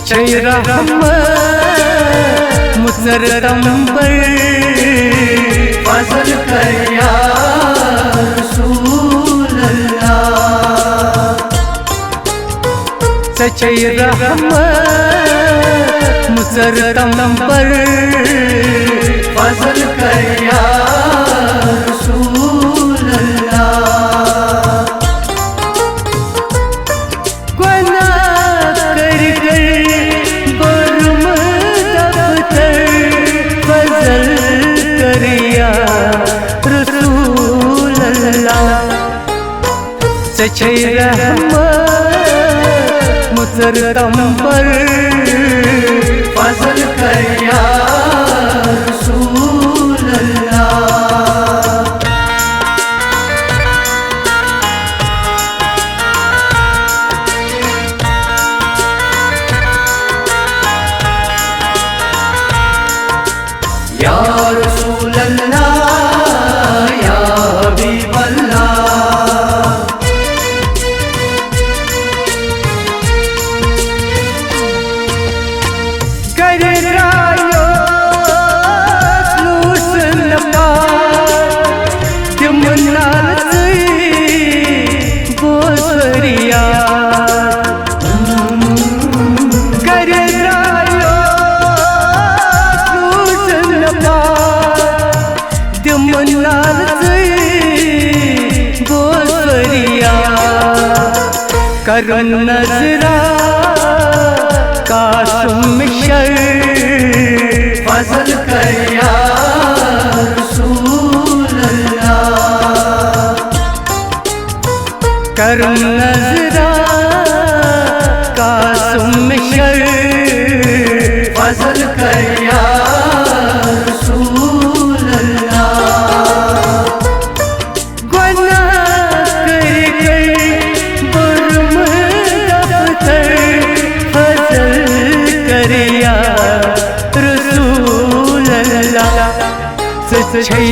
सच्ची रहमत मुसरतम पर फजल कर या रसूल अल्लाह। सच्ची रहमत मुसरतम पर फजल कर या रसूल अल्लाह। सच्ची रहमत मुसरतम पर फजल कर या रसूल अल्लाह। या रसूल अल्लाह या हबीब अल्लाह। करन नजरा कासुम शर फजल कर या रसूल अल्लाह। करन नजरा कासुम शर फजल कर या रसूल अल्लाह। सच्ची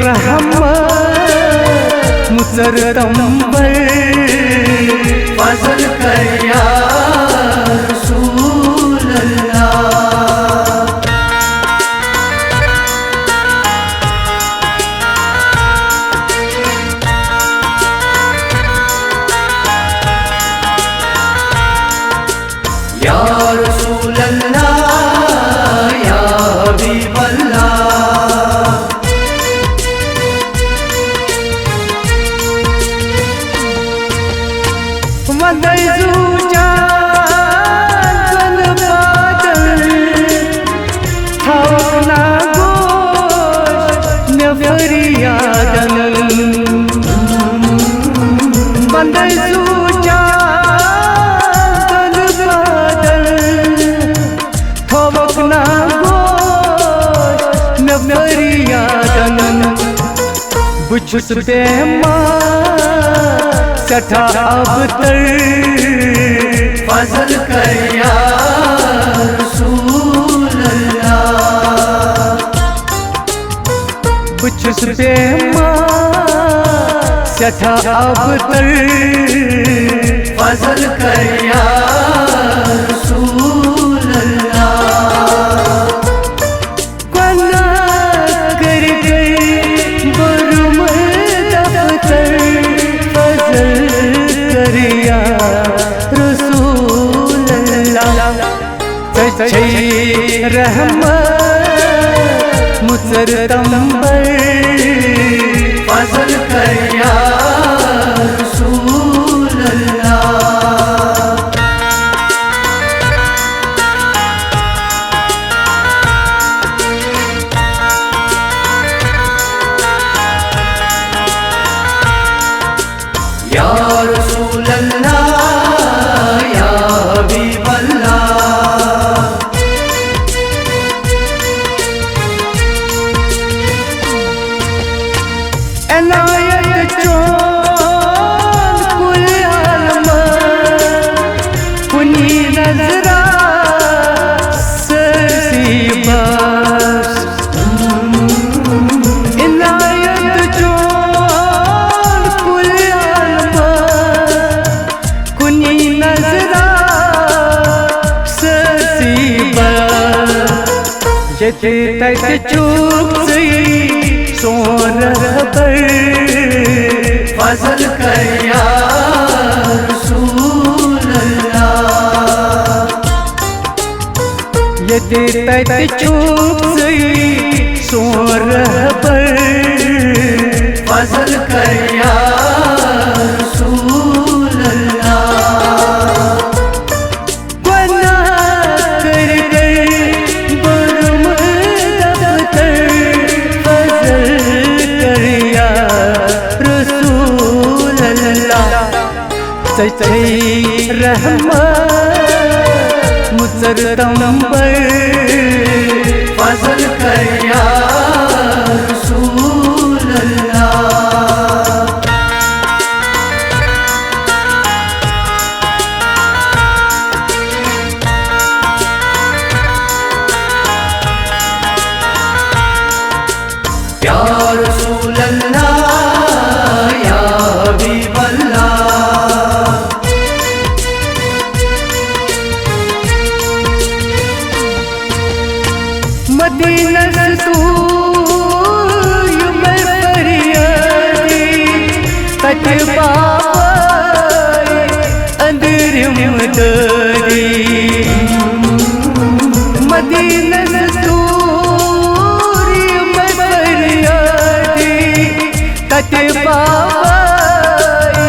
रहमत मुसरतम पर फजल कर या रसूल अल्लाह। या रसूल अल्लाह या हबीब अल्लाह। बुझ बेमा सठा अबतर फजल कर या रसूल अल्लाह। बुझ बेमा सठा अबतर फजल कर या रसूल अल्लाह। सच्ची रहमत मुसरतम पर फजल कर या रसूल अल्लाह। या रसूल अल्लाह या हबीब अल्लाह। अनायत चोन कुल आलम कुनी नजरा सरसीबा। इनायत चोन कुल आलम कुनी नजरा यते तत चूक सोर पर फजल कर या रसूल अल्लाह। यते तत चूक सोर पर फजल कर या रसूल अल्लाह। सच्ची रहमत मुसरतम पर फजल कर या रसूल अल्लाह। या रसूल अल्लाह या हबीब अल्लाह। मदीना तू मैं फरियादी तक पाए अंदर मुदरी। मदीना तू मैं फरियादी तक पाए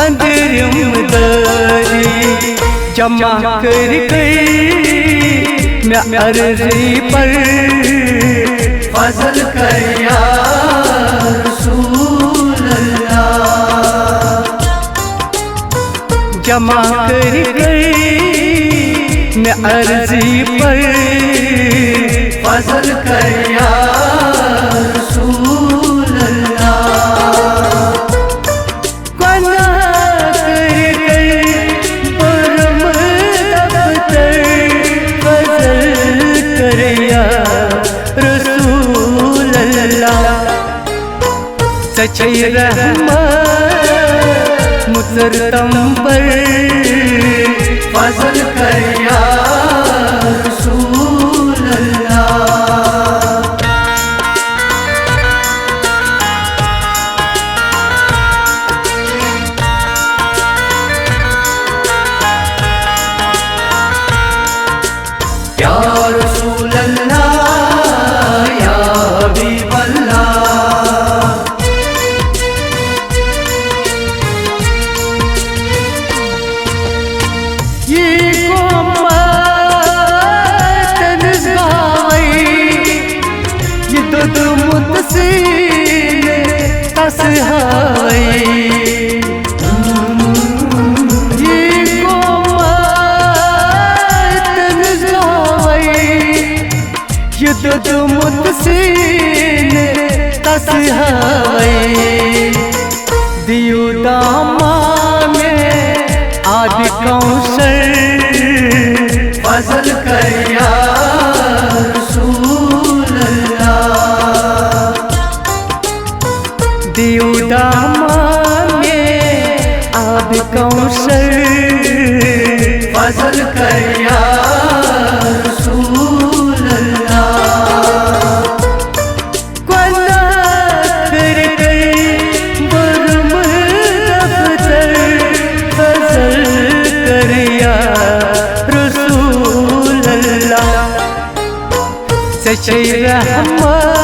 अंदर मुदरी। जमा कर मैं अर्जी पर फजल कर या रसूल अल्लाह। जमा कर मैं अर्जी पर फजल कर या रसूल अल्लाह। सच्ची रहमत मुसरतम पर फजल कर या रसूल अल्लाह। या रसूल अल्लाह या हबीब अल्लाह। दियो दामा में आदि कौशल फजल कर या रसूल अल्लाह। दियो दामा में आदि कौशल फजल कर या रसूल अल्लाह। सच्ची रहमत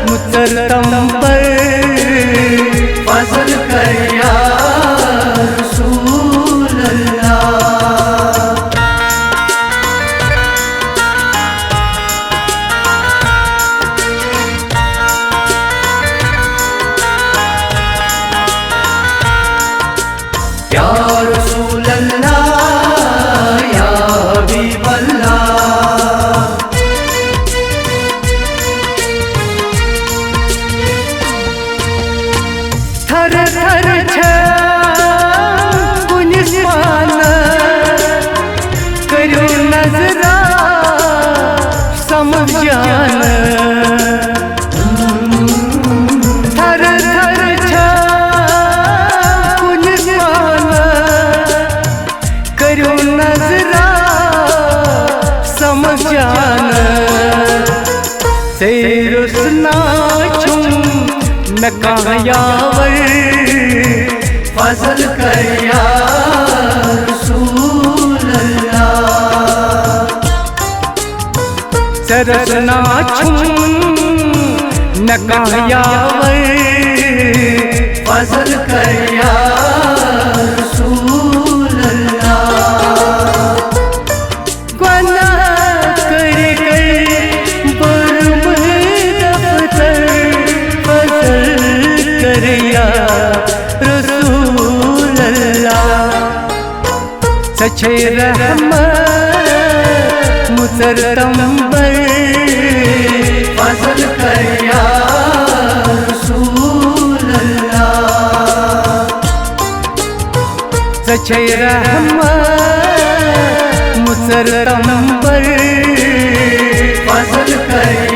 मुसरतम पर फजल कर या रसूल अल्लाह। या रसूल अल्लाह या हबीब अल्लाह। थर थर करो नजरा समझान। थर थर रुसना छूं न कायावर फजल कर या रसूल अल्लाह सरसना छूं न कायावर फजल कर या रसूल अल्लाह गुनाह कर दफ्तर फजल कर या रसूल अल्लाह सच्चे रहमत मुसरतम्बर फजल कर या रसूल अल्लाह सच्चे रहमत मुसरतम्बर फजल कर